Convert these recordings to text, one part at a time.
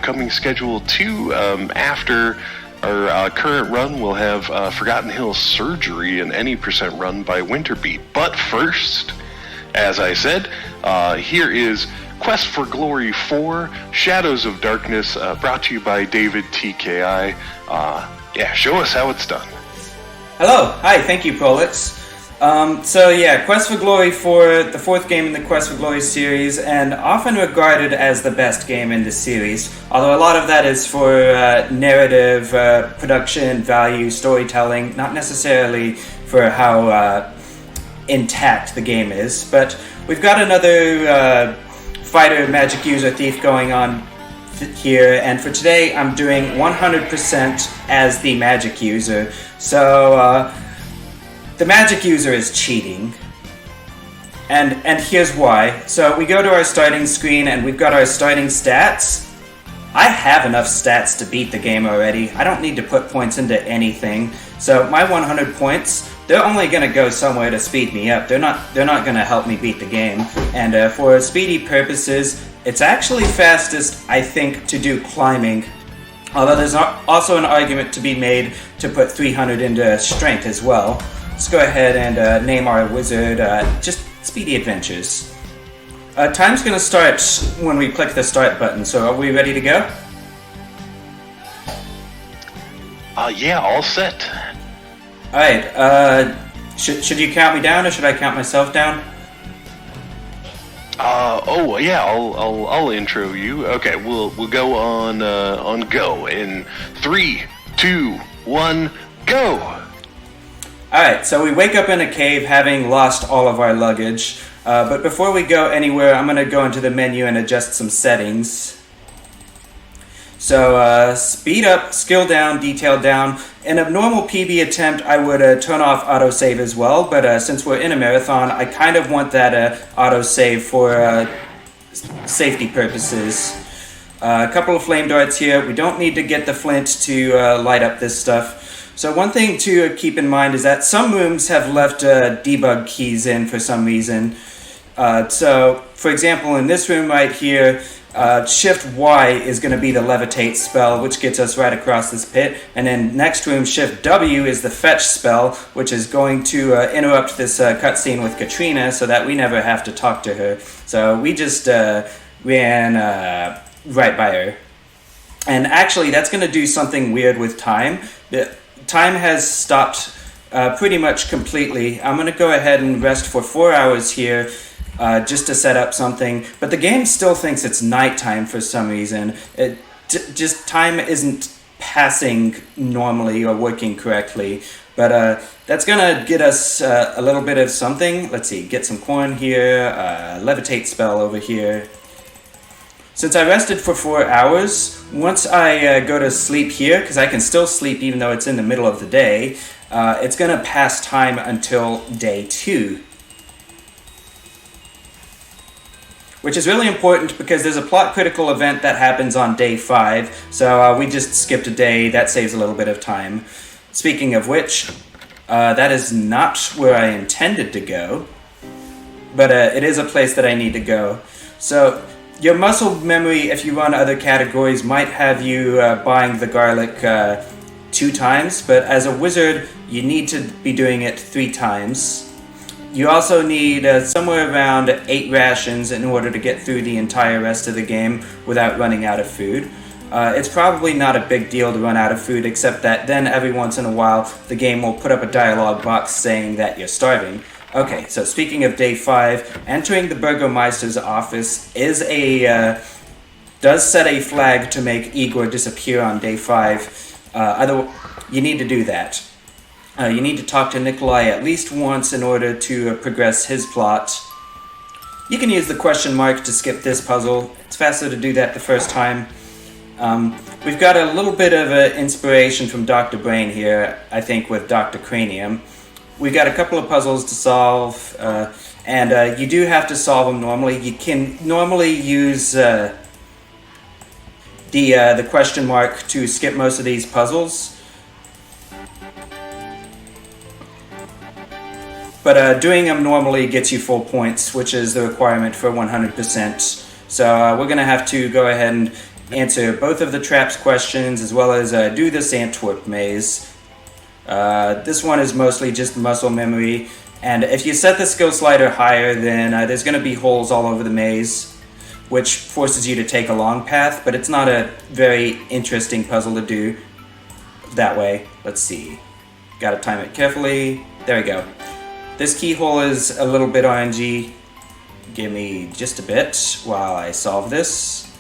upcoming Schedule 2 after our current run. We'll have Forgotten Hills Surgery and any percent run by Winterbeat. But first, as I said, here is Quest for Glory 4, Shadows of Darkness, brought to you by davidtki. Show us how it's done. Hello, hi, thank you, Prolix. Quest for Glory 4, the fourth game in the Quest for Glory series, and often regarded as the best game in the series, although a lot of that is for narrative, production, value, storytelling, not necessarily for how intact the game is. But we've got another fighter, magic user, thief going on here, and for today I'm doing 100% as the magic user. So, the magic user is cheating, and here's why. So we go to our starting screen and we've got our starting stats. I have enough stats to beat the game already. I don't need to put points into anything. So my 100 points, they're only going to go somewhere to speed me up. They're not going to help me beat the game. And for speedy purposes, it's actually fastest, I think, to do climbing. Although there's also an argument to be made to put 300 into strength as well. Let's go ahead and name our wizard just Speedy Adventures. Time's going to start when we click the start button, so are we ready to go? Yeah, all set. Alright, should you count me down or should I count myself down? I'll intro you. Okay, we'll go on go in 3, 2, 1, go. Alright, so we wake up in a cave having lost all of our luggage, but before we go anywhere, I'm going to go into the menu and adjust some settings. So, speed up, skill down, detail down. In a normal PB attempt, I would turn off autosave as well, but since we're in a marathon, I kind of want that autosave for safety purposes. A couple of flame darts here. We don't need to get the flint to light up this stuff. So one thing to keep in mind is that some rooms have left debug keys in for some reason. So, for example, in this room right here, Shift Y is going to be the levitate spell, which gets us right across this pit. And then next room, Shift W is the fetch spell, which is going to interrupt this cutscene with Katrina so that we never have to talk to her. So we just ran right by her. And actually, that's going to do something weird with time. Time has stopped pretty much completely. I'm going to go ahead and rest for 4 hours here just to set up something. But the game still thinks it's nighttime for some reason. Just time isn't passing normally or working correctly. But that's going to get us a little bit of something. Let's see, get some corn here, levitate spell over here. Since I rested for 4 hours, once I go to sleep here, because I can still sleep even though it's in the middle of the day, it's going to pass time until day 2. Which is really important because there's a plot critical event that happens on day 5, so we just skipped a day. That saves a little bit of time. Speaking of which, that is not where I intended to go, but it is a place that I need to go. So your muscle memory, if you run other categories, might have you buying the garlic 2 times, but as a wizard, you need to be doing it 3 times. You also need somewhere around 8 rations in order to get through the entire rest of the game without running out of food. It's probably not a big deal to run out of food, except that then every once in a while, the game will put up a dialogue box saying that you're starving. Okay, so speaking of day 5, entering the Burgomeister's office does set a flag to make Igor disappear on day 5. You need to do that. You need to talk to Nikolai at least once in order to progress his plot. You can use the question mark to skip this puzzle. It's faster to do that the first time. We've got a little bit of inspiration from Dr. Brain here, I think, with Dr. Cranium. We've got a couple of puzzles to solve, and you do have to solve them normally. You can normally use the question mark to skip most of these puzzles. But doing them normally gets you full points, which is the requirement for 100%. So we're going to have to go ahead and answer both of the traps questions as well as do this Antwerp Maze. This one is mostly just muscle memory, and if you set the skill slider higher, then there's going to be holes all over the maze, which forces you to take a long path, but it's not a very interesting puzzle to do that way. Let's see. Gotta time it carefully. There we go. This keyhole is a little bit RNG. Give me just a bit while I solve this.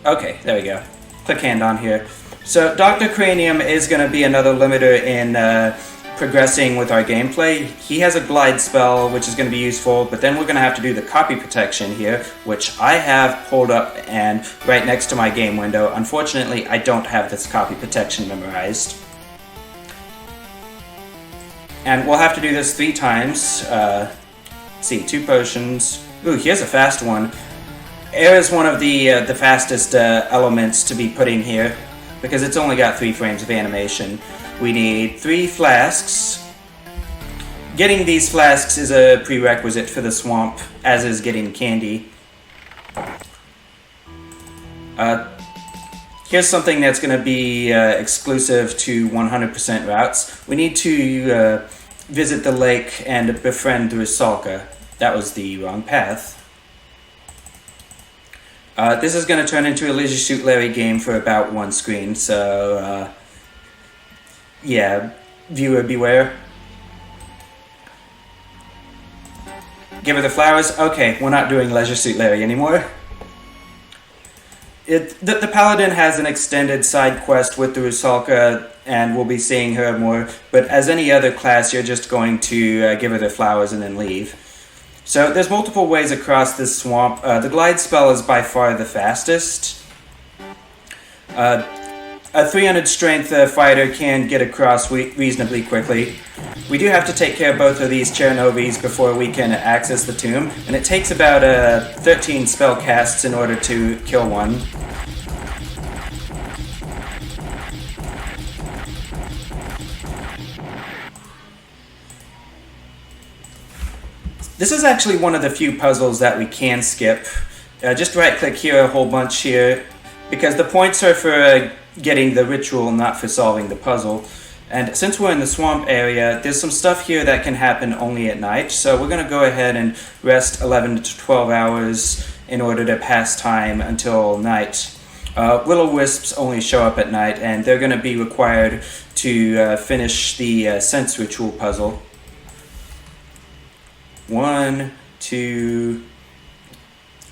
Okay, there we go. Click hand on here. So Dr. Cranium is going to be another limiter in progressing with our gameplay. He has a glide spell, which is going to be useful, but then we're going to have to do the copy protection here, which I have pulled up and right next to my game window. Unfortunately, I don't have this copy protection memorized. And we'll have to do this 3 times. Let's see, 2 potions. Ooh, here's a fast one. Air is one of the fastest elements to be putting here, because it's only got 3 frames of animation. We need 3 flasks. Getting these flasks is a prerequisite for the swamp, as is getting candy. Here's something that's going to be exclusive to 100% routes. We need to visit the lake and befriend the Rusalka. That was the wrong path. This is going to turn into a Leisure Suit Larry game for about 1 screen, so yeah, viewer beware. Give her the flowers? Okay, we're not doing Leisure Suit Larry anymore. The Paladin has an extended side quest with the Rusalka, and we'll be seeing her more, but as any other class, you're just going to give her the flowers and then leave. So there's multiple ways across this swamp. The glide spell is by far the fastest. A 300 strength fighter can get across reasonably quickly. We do have to take care of both of these Chernobyls before we can access the tomb, and it takes about 13 spell casts in order to kill one. This is actually one of the few puzzles that we can skip. Just right click here, a whole bunch here, because the points are for getting the ritual, not for solving the puzzle. And since we're in the swamp area, there's some stuff here that can happen only at night, so we're going to go ahead and rest 11 to 12 hours in order to pass time until night. Will-o-wisps only show up at night, and they're going to be required to finish the sense ritual puzzle. 1, 2,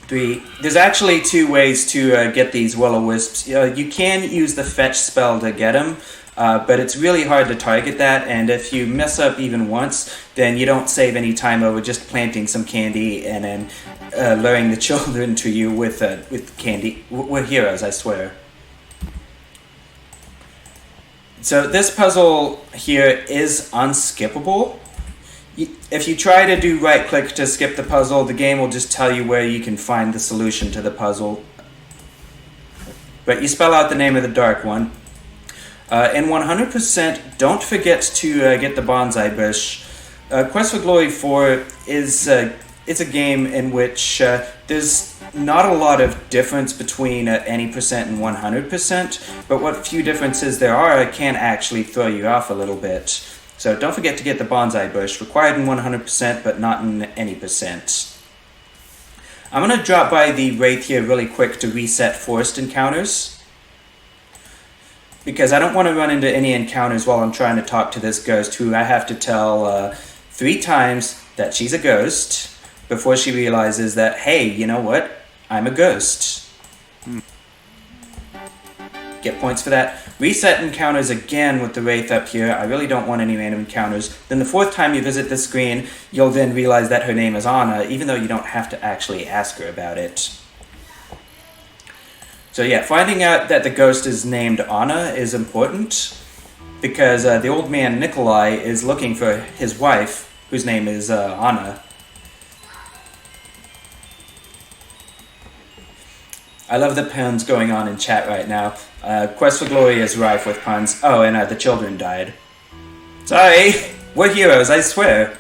3. There's actually 2 ways to get these will-o-wisps. You can use the fetch spell to get them, but it's really hard to target that, and if you mess up even once, then you don't save any time over just planting some candy and then luring the children to you with candy. We're heroes, I swear. So this puzzle here is unskippable. If you try to do right-click to skip the puzzle, the game will just tell you where you can find the solution to the puzzle. But you spell out the name of the dark one. In 100%, don't forget to get the bonsai bush. Quest for Glory 4 is it's a game in which there's not a lot of difference between any percent and 100%, but what few differences there are can actually throw you off a little bit. So don't forget to get the bonsai bush, required in 100%, but not in any percent. I'm going to drop by the Wraith here really quick to reset forest encounters, because I don't want to run into any encounters while I'm trying to talk to this ghost, who I have to tell 3 times that she's a ghost before she realizes that, hey, you know what? I'm a ghost. Get points for that. Reset encounters again with the Wraith up here. I really don't want any random encounters. Then the 4th time you visit the screen, you'll then realize that her name is Anna, even though you don't have to actually ask her about it. So yeah, finding out that the ghost is named Anna is important, because the old man Nikolai is looking for his wife, whose name is Anna. I love the puns going on in chat right now. Quest for Glory is rife with puns. Oh, and the children died. Sorry, we're heroes, I swear.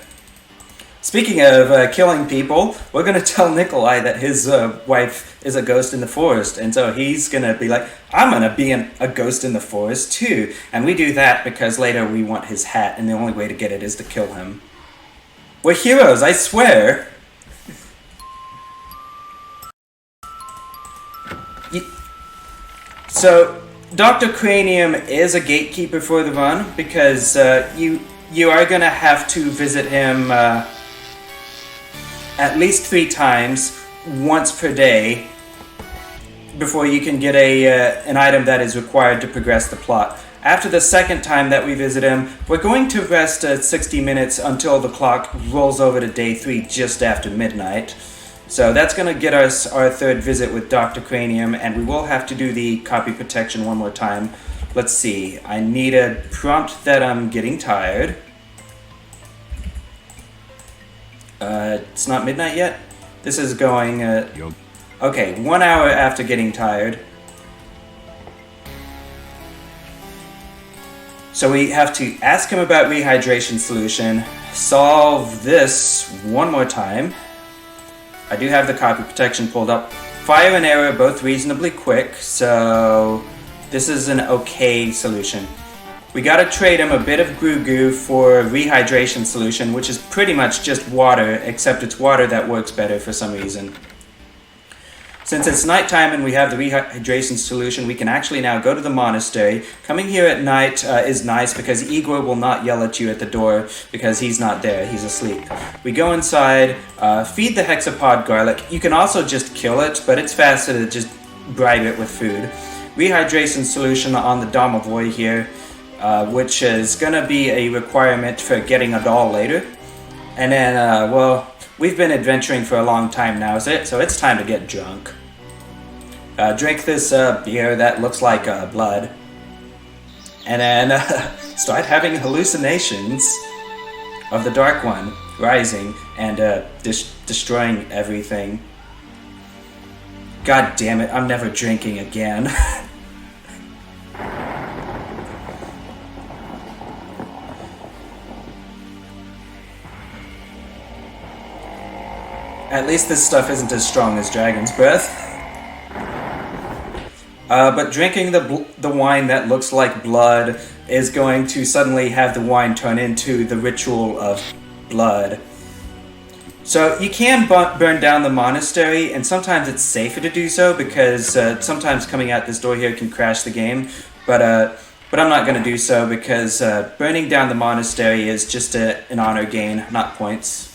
Speaking of killing people, we're going to tell Nikolai that his wife is a ghost in the forest. And so he's going to be like, I'm going to be a ghost in the forest too. And we do that because later we want his hat, and the only way to get it is to kill him. We're heroes, I swear. So, Dr. Cranium is a gatekeeper for the run because you are going to have to visit him at least 3 times, once per day, before you can get an item that is required to progress the plot. After the second time that we visit him, we're going to rest 60 minutes until the clock rolls over to day 3 just after midnight. So that's going to get us our 3rd visit with Dr. Cranium, and we will have to do the copy protection one more time. Let's see, I need a prompt that I'm getting tired. It's not midnight yet? This is going, okay, 1 hour after getting tired. So we have to ask him about rehydration solution, solve this one more time. I do have the copy protection pulled up. Fire and error both reasonably quick, so this is an okay solution. We gotta trade him a bit of Goo Goo for rehydration solution, which is pretty much just water, except it's water that works better for some reason. Since it's nighttime and we have the rehydration solution, we can actually now go to the monastery. Coming here at night is nice because Igor will not yell at you at the door because he's not there, he's asleep. We go inside, feed the hexapod garlic. You can also just kill it, but it's faster to just bribe it with food. Rehydration solution on the domovoy here, which is gonna be a requirement for getting a doll later. And then, well, we've been adventuring for a long time now, so it's time to get drunk. Drink this beer that looks like blood. And then start having hallucinations of the Dark One rising and destroying everything. God damn it, I'm never drinking again. At least this stuff isn't as strong as Dragon's Breath. But drinking the wine that looks like blood is going to suddenly have the wine turn into the ritual of blood. So you can burn down the monastery, and sometimes it's safer to do so because sometimes coming out this door here can crash the game. But I'm not going to do so because burning down the monastery is just an honor gain, not points.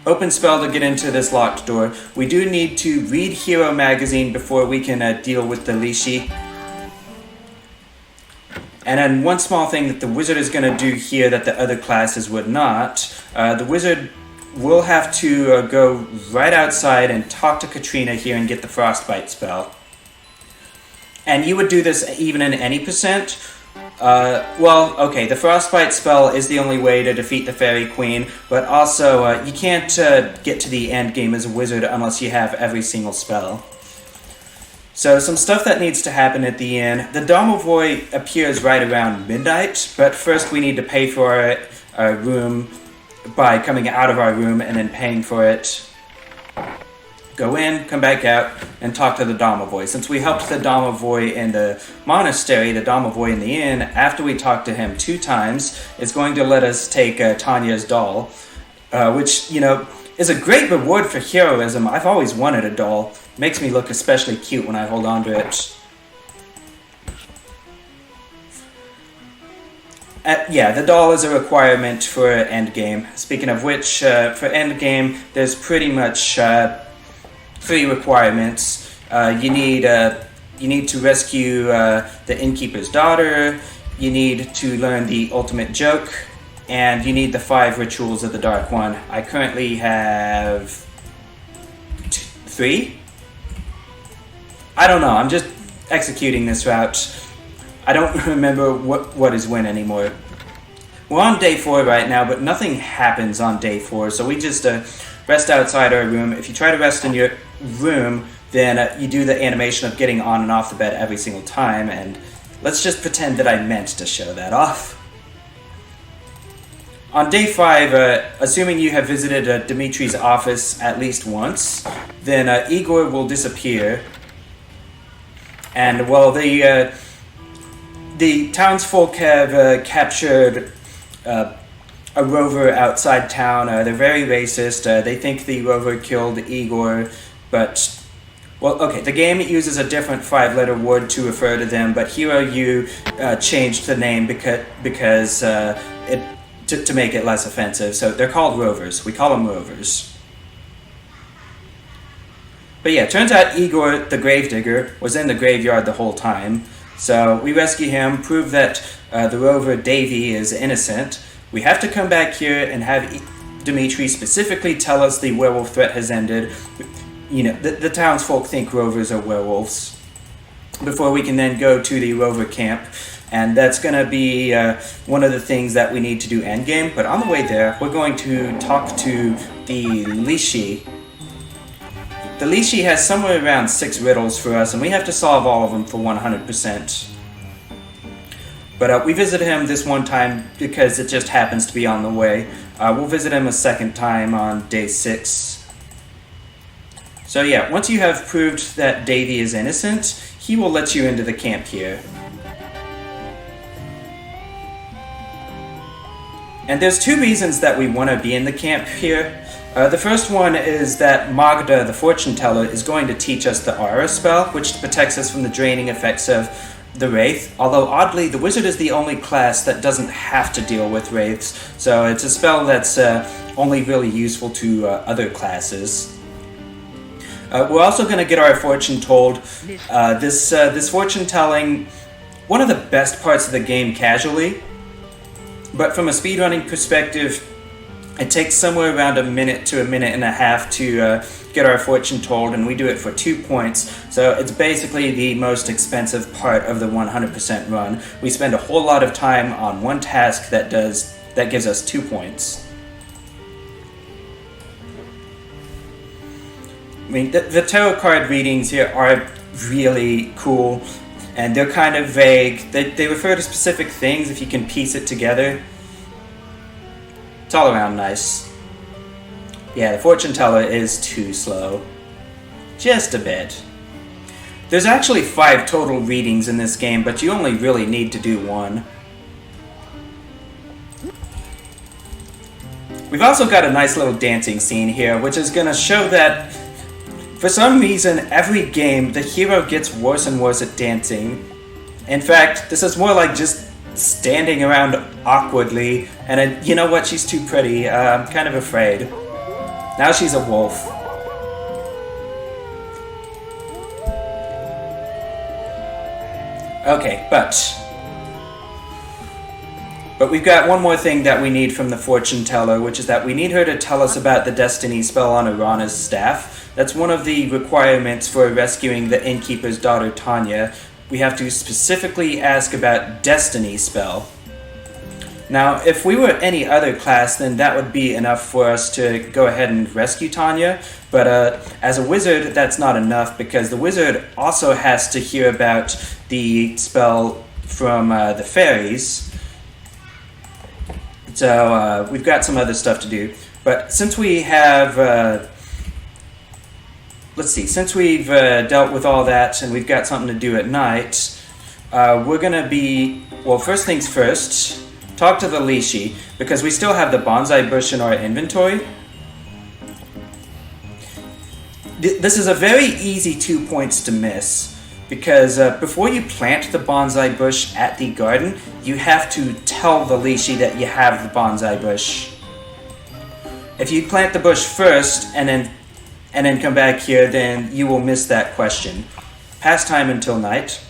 Open spell to get into this locked door. We do need to read Hero Magazine before we can deal with the Lishi. And then one small thing that the wizard is going to do here that the other classes would not. The wizard will have to go right outside and talk to Katrina here and get the frostbite spell. And you would do this even in any percent. Well, okay, the frostbite spell is the only way to defeat the Fairy Queen, but also you can't get to the end game as a wizard unless you have every single spell. So some stuff that needs to happen at the end. The domovoy appears right around midnight, but first we need to pay for our room by coming out of our room and then paying for it. Go in, come back out, and talk to the domovoy. Since we helped the domovoy in the monastery, the domovoy in the inn, after we talked to him 2 times, is going to let us take Tanya's doll, which, you know, is a great reward for heroism. I've always wanted a doll. Makes me look especially cute when I hold on to it. Yeah, the doll is a requirement for endgame. Speaking of which, for endgame, there's pretty much 3 requirements. You need to rescue the innkeeper's daughter, you need to learn the ultimate joke, and you need the 5 rituals of the Dark One. I currently have 3? I don't know, I'm just executing this route. I don't remember what is when anymore. We're on day 4 right now, but nothing happens on day 4, so we just rest outside our room. If you try to rest in your room, then you do the animation of getting on and off the bed every single time, and let's just pretend that I meant to show that off. On day 5, assuming you have visited Dimitri's office at least once, then Igor will disappear. And well, the townsfolk have captured a rover outside town. They're very racist. They think the rover killed Igor, but... Well, okay, the game uses a different 5-letter word to refer to them, but Hero U changed the name because to make it less offensive. So they're called rovers. We call them rovers. But yeah, turns out Igor, the gravedigger, was in the graveyard the whole time. So we rescue him, prove that the rover Davy is innocent. We have to come back here and have Dimitri specifically tell us the werewolf threat has ended. You know, the townsfolk think rovers are werewolves. Before we can then go to the rover camp. And that's going to be one of the things that we need to do endgame. But on the way there, we're going to talk to the Lishi. The Lishi has somewhere around 6 riddles for us, and we have to solve all of them for 100%. But we visit him this one time because it just happens to be on the way. We'll visit him a second time on day 6. So yeah, once you have proved that Davy is innocent, he will let you into the camp here. And there's 2 reasons that we want to be in the camp here. The first one is that Magda, the fortune teller, is going to teach us the aura spell, which protects us from the draining effects of the wraith. Although oddly, the wizard is the only class that doesn't have to deal with wraiths, so it's a spell that's only really useful to other classes. We're also going to get our fortune told. This fortune telling, one of the best parts of the game casually, but from a speedrunning perspective, it takes somewhere around a minute to a minute and a half to get our fortune told, and we do it for 2 points. So it's basically the most expensive part of the 100% run. We spend a whole lot of time on one task that gives us 2 points. I mean, the tarot card readings here are really cool, and they're kind of vague. They refer to specific things if you can piece it together. It's all around nice. Yeah, the fortune teller is too slow. Just a bit. There's actually 5 total readings in this game, but you only really need to do 1. We've also got a nice little dancing scene here, which is going to show that for some reason, every game, the hero gets worse and worse at dancing. In fact, this is more like just standing around awkwardly, and you know what, she's too pretty. I'm kind of afraid. Now she's a wolf. Okay, but we've got one more thing that we need from the fortune teller, which is that we need her to tell us about the destiny spell on Irana's staff. That's one of the requirements for rescuing the innkeeper's daughter Tanya. We have to specifically ask about destiny spell. Now, if we were any other class, then that would be enough for us to go ahead and rescue Tanya. But as a wizard, that's not enough, because the wizard also has to hear about the spell from the fairies. So we've got some other stuff to do. But since we have... since we've dealt with all that and we've got something to do at night, we're going to be... Well, first things first, talk to the Lishi, because we still have the bonsai bush in our inventory. This is a very easy 2 points to miss, because before you plant the bonsai bush at the garden, you have to tell the Lishi that you have the bonsai bush. If you plant the bush first and then come back here, then you will miss that question. Pass time until night.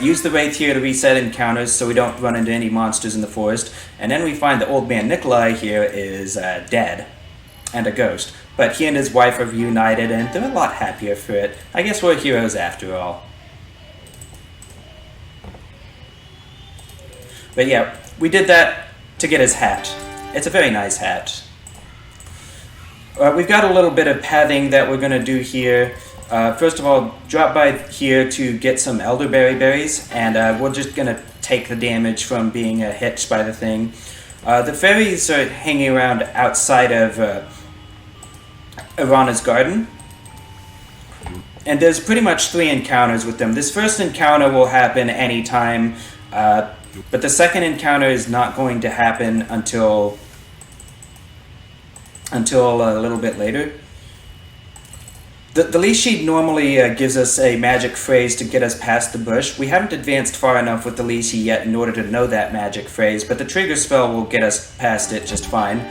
Use the wraith here to reset encounters so we don't run into any monsters in the forest. And then we find the old man Nikolai here is dead. And a ghost. But he and his wife are reunited, and they're a lot happier for it. I guess we're heroes after all. But yeah, we did that to get his hat. It's a very nice hat. We've got a little bit of pathing that we're going to do here. First of all, drop by here to get some elderberry berries, and we're just going to take the damage from being hit by the thing. The fairies are hanging around outside of Irana's garden. And there's pretty much 3 encounters with them. This first encounter will happen anytime, but the second encounter is not going to happen until a little bit later. The leash sheet normally gives us a magic phrase to get us past the bush. We haven't advanced far enough with the leash sheet yet in order to know that magic phrase, but the trigger spell will get us past it just fine.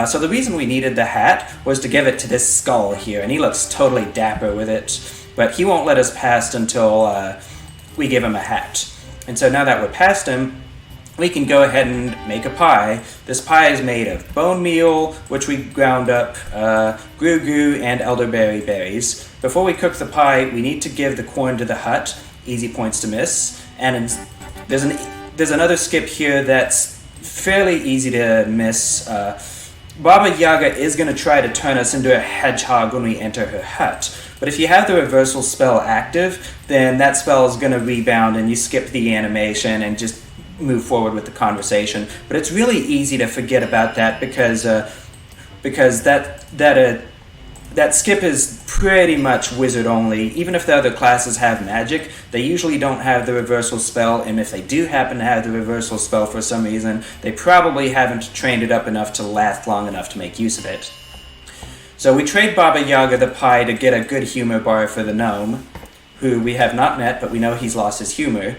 So the reason we needed the hat was to give it to this skull here, and he looks totally dapper with it, but he won't let us past until we give him a hat. And so now that we're past him, we can go ahead and make a pie. This pie is made of bone meal, which we ground up, goo and elderberry berries. Before we cook the pie, we need to give the corn to the hut. Easy points to miss. And there's another skip here that's fairly easy to miss. Baba Yaga is going to try to turn us into a hedgehog when we enter her hut. But if you have the reversal spell active, then that spell is going to rebound and you skip the animation and just move forward with the conversation. But it's really easy to forget about that because that skip is pretty much wizard only. Even if the other classes have magic, they usually don't have the reversal spell, and if they do happen to have the reversal spell for some reason, they probably haven't trained it up enough to last long enough to make use of it. So we trade Baba Yaga the pie to get a good humor bar for the gnome, who we have not met, but we know he's lost his humor.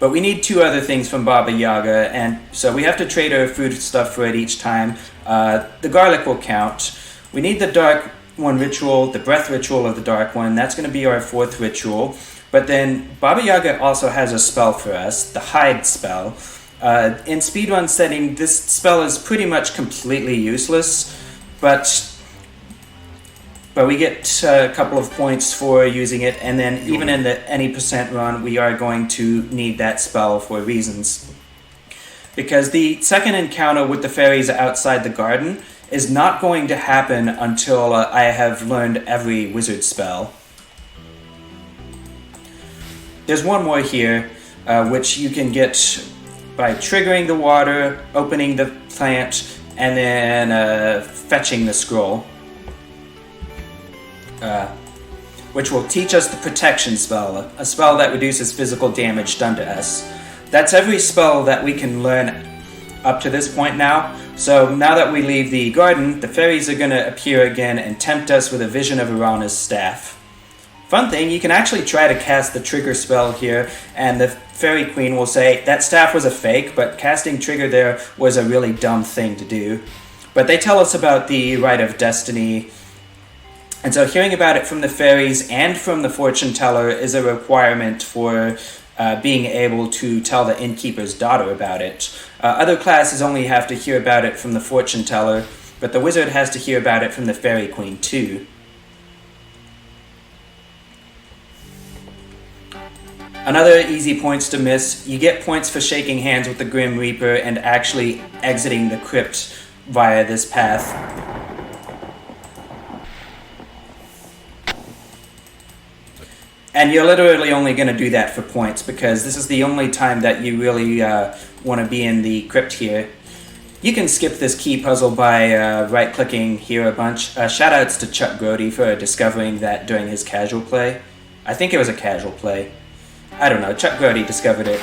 But we need 2 other things from Baba Yaga, and so we have to trade our food stuff for it each time. The garlic will count. We need the Dark One ritual, the breath ritual of the Dark One. That's going to be our 4th ritual. But then Baba Yaga also has a spell for us, the hide spell. In speedrun setting, this spell is pretty much completely useless, but we get a couple of points for using it, and then even in the any percent run, we are going to need that spell for reasons. Because the second encounter with the fairies outside the garden is not going to happen until I have learned every wizard spell. There's one more here, which you can get by triggering the water, opening the plant, and then fetching the scroll. Which will teach us the protection spell, a spell that reduces physical damage done to us. That's every spell that we can learn up to this point now. So now that we leave the garden, the fairies are going to appear again and tempt us with a vision of Irana's staff. Fun thing, you can actually try to cast the trigger spell here, and the fairy queen will say, that staff was a fake, but casting trigger there was a really dumb thing to do. But they tell us about the Rite of Destiny. And so hearing about it from the fairies and from the fortune teller is a requirement for being able to tell the innkeeper's daughter about it. Other classes only have to hear about it from the fortune teller, but the wizard has to hear about it from the fairy queen too. Another easy points to miss, you get points for shaking hands with the Grim Reaper and actually exiting the crypt via this path. And you're literally only going to do that for points, because this is the only time that you really want to be in the crypt here. You can skip this key puzzle by right-clicking here a bunch. Shoutouts to Chuck Grody for discovering that during his casual play. I think it was a casual play. I don't know, Chuck Grody discovered it.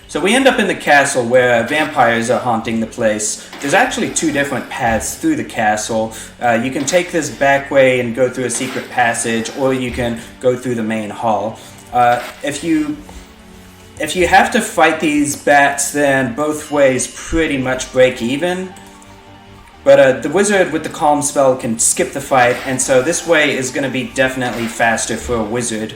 So we end up in the castle where vampires are haunting the place. There's actually 2 different paths through the castle. You can take this back way and go through a secret passage, or you can go through the main hall. If you have to fight these bats, then both ways pretty much break even. But the wizard with the calm spell can skip the fight, and so this way is going to be definitely faster for a wizard.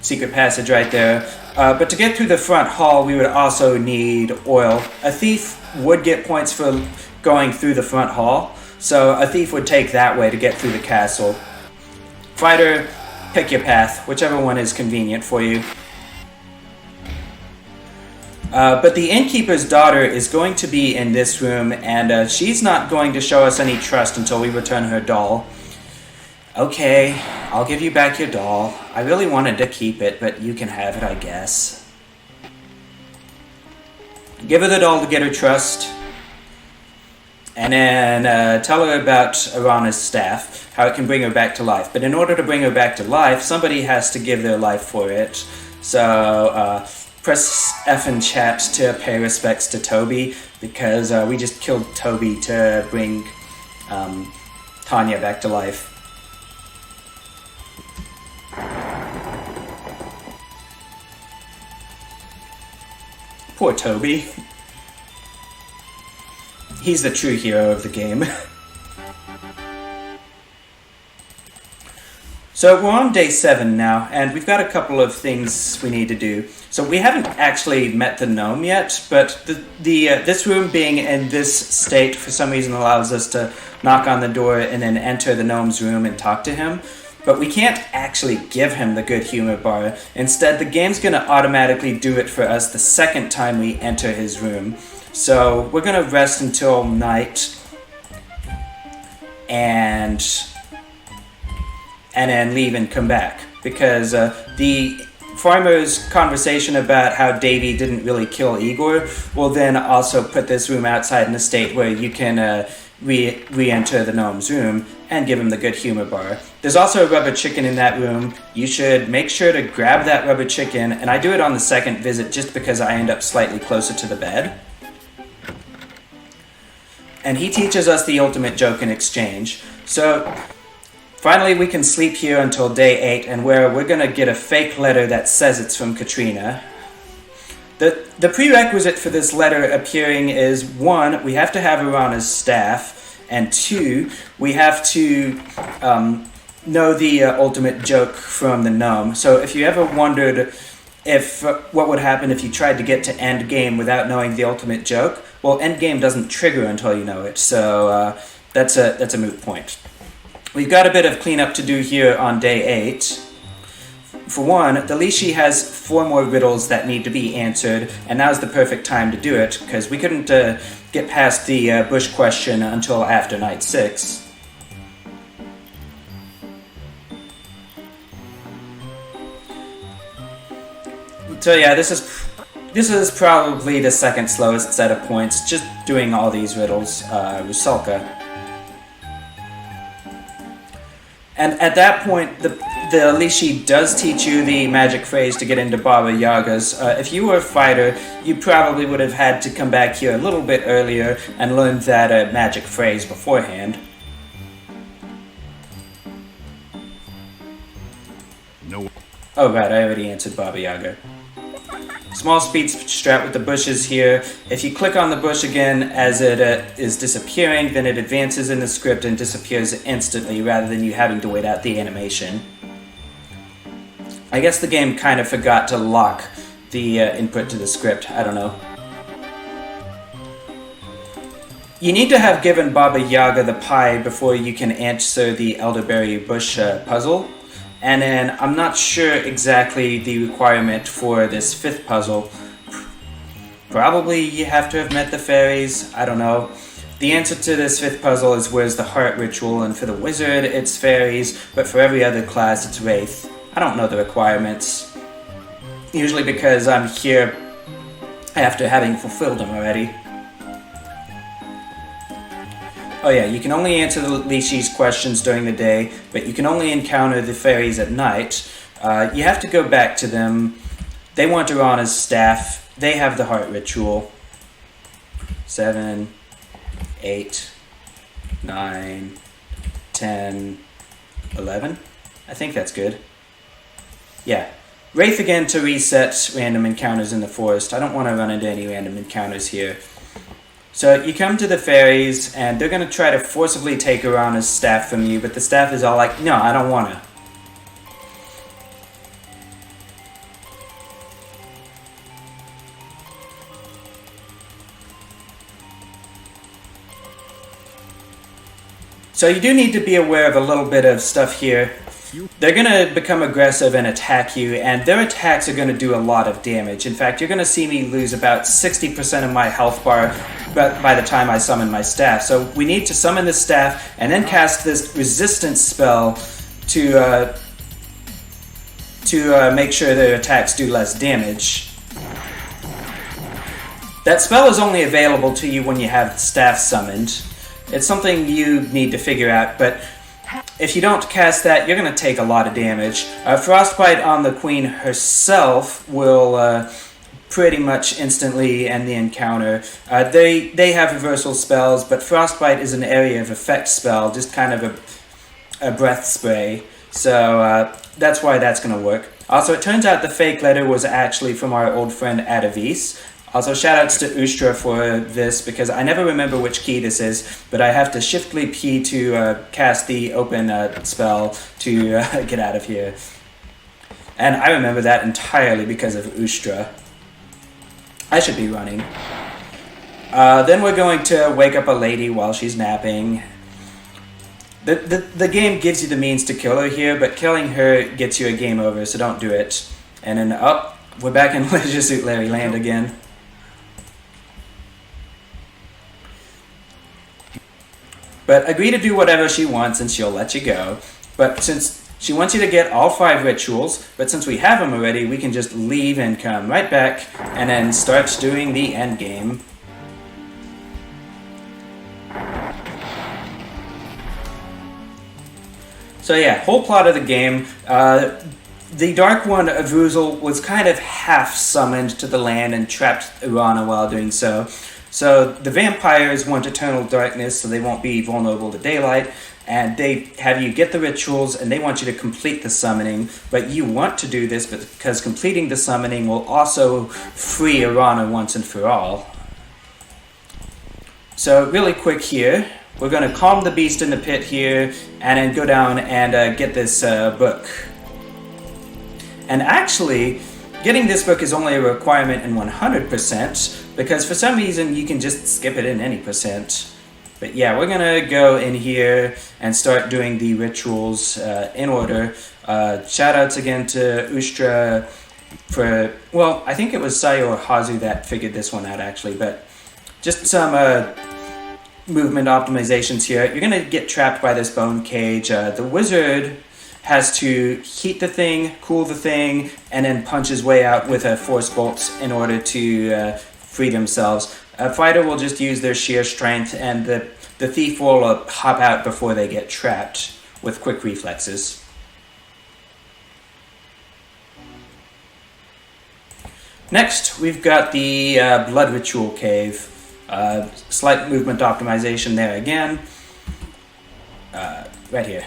Secret passage right there. But to get through the front hall, we would also need oil. A thief would get points for going through the front hall, so a thief would take that way to get through the castle. Fighter, pick your path, whichever one is convenient for you. But the innkeeper's daughter is going to be in this room, and she's not going to show us any trust until we return her doll. Okay, I'll give you back your doll. I really wanted to keep it, but you can have it, I guess. Give her the doll to get her trust. And then tell her about Arana's staff, how it can bring her back to life. But in order to bring her back to life, somebody has to give their life for it. So press F in chat to pay respects to Toby, because we just killed Toby to bring Tanya back to life. Poor Toby. He's the true hero of the game. So we're on day 7 now, and we've got a couple of things we need to do. So we haven't actually met the gnome yet, but this room being in this state for some reason allows us to knock on the door and then enter the gnome's room and talk to him. But we can't actually give him the good humor bar. Instead, the game's going to automatically do it for us the second time we enter his room. So we're going to rest until night and then leave and come back. Because the farmer's conversation about how Davy didn't really kill Igor will then also put this room outside in a state where you can re-enter the gnome's room and give him the good humor bar. There's also a rubber chicken in that room. You should make sure to grab that rubber chicken, and I do it on the second visit just because I end up slightly closer to the bed. And he teaches us the ultimate joke in exchange. So finally we can sleep here until day 8, and where we're going to get a fake letter that says it's from Katrina. The prerequisite for this letter appearing is 1, we have to have Arana's staff, and 2, we have to know the ultimate joke from the gnome. So if you ever wondered if what would happen if you tried to get to end game without knowing the ultimate joke, well, end game doesn't trigger until you know it, so that's a moot point. We've got a bit of cleanup to do here on day 8. For one, the Lishi has 4 more riddles that need to be answered, and now's the perfect time to do it, because we couldn't get past the bush question until after night 6. So yeah, this is probably the second slowest set of points, just doing all these riddles, Rusalka. And at that point, the Lishi does teach you the magic phrase to get into Baba Yaga's. If you were a fighter, you probably would have had to come back here a little bit earlier and learn that magic phrase beforehand. No. Oh right, I already answered Baba Yaga. Small speed strat with the bushes here. If you click on the bush again as it is disappearing, then it advances in the script and disappears instantly rather than you having to wait out the animation. I guess the game kind of forgot to lock the input to the script. I don't know. You need to have given Baba Yaga the pie before you can answer the elderberry bush puzzle. And then I'm not sure exactly the requirement for this 5th puzzle. Probably you have to have met the fairies. I don't know. The answer to this 5th puzzle is where's the heart ritual, and for the wizard it's fairies, but for every other class it's wraith. I don't know the requirements. Usually because I'm here after having fulfilled them already. Oh yeah, you can only answer the Lishi's questions during the day, but you can only encounter the fairies at night. You have to go back to them. They want Arana's staff. They have the heart ritual. 7, 8, 9, 10, 11. I think that's good. Yeah. Wraith again to reset random encounters in the forest. I don't want to run into any random encounters here. So you come to the fairies, and they're going to try to forcibly take Arana's staff from you, but the staff is all like, no, I don't want to. So you do need to be aware of a little bit of stuff here. They're going to become aggressive and attack you, and their attacks are going to do a lot of damage. In fact, you're going to see me lose about 60% of my health bar by the time I summon my staff. So we need to summon the staff and then cast this resistance spell to make sure their attacks do less damage. That spell is only available to you when you have staff summoned. It's something you need to figure out, but if you don't cast that, you're going to take a lot of damage. Frostbite on the Queen herself will pretty much instantly end the encounter. They have reversal spells, but Frostbite is an area of effect spell, just kind of a breath spray. So that's why that's going to work. Also, it turns out the fake letter was actually from our old friend Adavis. Also, shoutouts to Ustra for this, because I never remember which key this is, but I have to shiftly P to cast the open spell to get out of here. And I remember that entirely because of Ustra. I should be running. Then we're going to wake up a lady while she's napping. The game gives you the means to kill her here, but killing her gets you a game over, so don't do it. And then, we're back in Leisure Suit Larry land again. But agree to do whatever she wants and she'll let you go. But since she wants you to get all 5 rituals, but since we have them already, we can just leave and come right back and then start doing the end game. So yeah, whole plot of the game. The Dark One, Avuzel, was kind of half summoned to the land and trapped Urana while doing so. So the vampires want eternal darkness so they won't be vulnerable to daylight, and they have you get the rituals and they want you to complete the summoning, but you want to do this because completing the summoning will also free Urana once and for all. So really quick here, we're going to calm the beast in the pit here and then go down and get this book. And actually, getting this book is only a requirement in 100%, because for some reason you can just skip it in any percent. But yeah, we're gonna go in here and start doing the rituals in order. Shoutouts again to Ustra for, well, I think it was Sayo or Hazu that figured this one out actually, but just some movement optimizations here. You're gonna get trapped by this bone cage. The wizard has to heat the thing, cool the thing, and then punch his way out with a force bolts in order to free themselves. A fighter will just use their sheer strength, and the thief will hop out before they get trapped with quick reflexes. Next, we've got the Blood Ritual Cave. Slight movement optimization there again. Right here.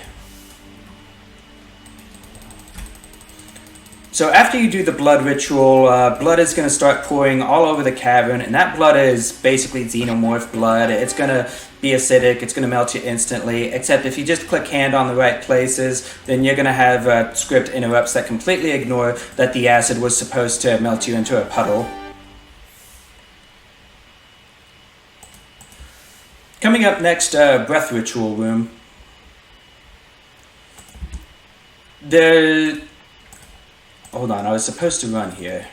So after you do the blood ritual, blood is going to start pouring all over the cavern, and that blood is basically xenomorph blood. It's going to be acidic, it's going to melt you instantly, except if you just click hand on the right places, then you're going to have script interrupts that completely ignore that the acid was supposed to melt you into a puddle. Coming up next, breath ritual room. Hold on, I was supposed to run here.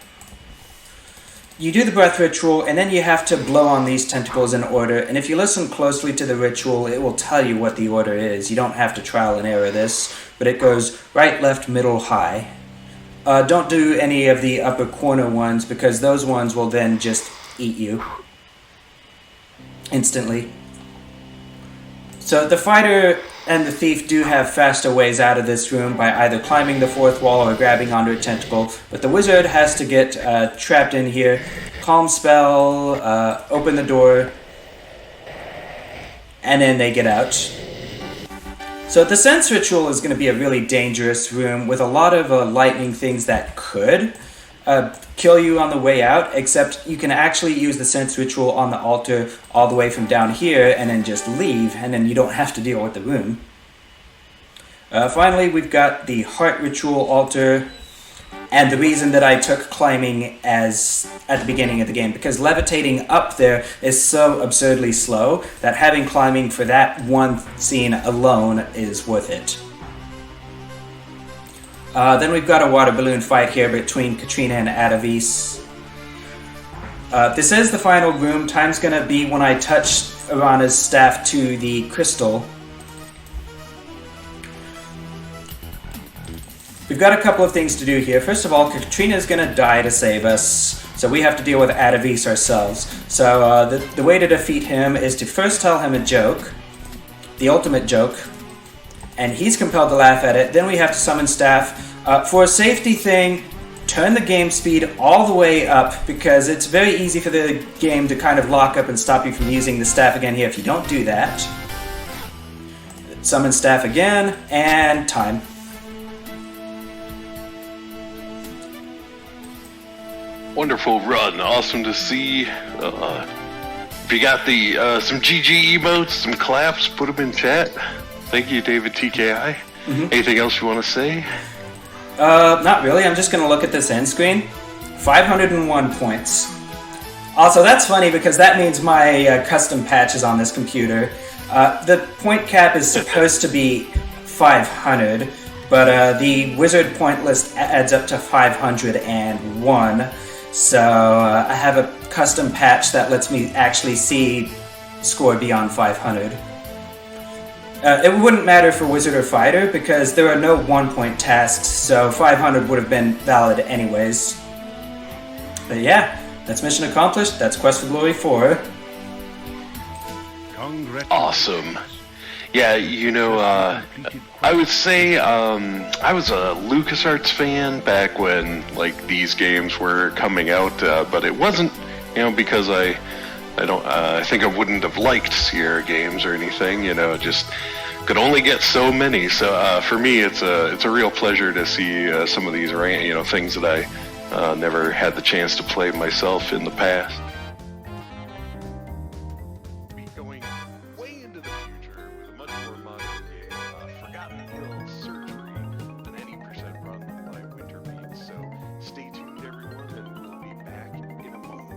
You do the breath ritual, and then you have to blow on these tentacles in order, and if you listen closely to the ritual, it will tell you what the order is. You don't have to trial and error this, but it goes right, left, middle, high. Don't do any of the upper corner ones, because those ones will then just eat you instantly. So the fighter and the thief do have faster ways out of this room by either climbing the fourth wall or grabbing onto a tentacle, but the wizard has to get trapped in here. Calm spell, open the door, and then they get out. So the sense ritual is going to be a really dangerous room with a lot of lightning things that could kill you on the way out, except you can actually use the sense ritual on the altar all the way from down here and then just leave, and then you don't have to deal with the room. Finally, we've got the heart ritual altar, and the reason that I took climbing as at the beginning of the game, because levitating up there is so absurdly slow that having climbing for that one scene alone is worth it. Then we've got a water balloon fight here between Katrina and Adavis. This is the final room. Time's gonna be when I touch Urana's staff to the crystal. we've got a couple of things to do here. First of all, Katrina's going to die to save us, so we have to deal with Atavis ourselves. So the way to defeat him is to first tell him a joke, the ultimate joke, and he's compelled to laugh at it. Then we have to summon staff. For a safety thing, turn the game speed all the way up, because it's very easy for the game to kind of lock up and stop you from using the staff again here if you don't do that. Summon staff again, and time. Wonderful run. Awesome to see. If you got the some GG emotes, some claps, put them in chat. Thank you, davidtki. Anything else you want to say? Not really. I'm just going to look at this end screen. 501 points. Also, that's funny because that means my custom patch is on this computer. The point cap is supposed to be 500, but the wizard point list adds up to 501. So I have a custom patch that lets me actually see score beyond 500. It wouldn't matter for Wizard or Fighter because there are no 1-point tasks, so 500 would have been valid anyways. But yeah, that's mission accomplished. That's Quest for Glory 4. Awesome. Yeah, you know, I would say I was a LucasArts fan back when like these games were coming out, but it wasn't, you know, because I think I wouldn't have liked Sierra games or anything, you know, just could only get so many. So for me, it's a real pleasure to see some of these, you know, things that I never had the chance to play myself in the past.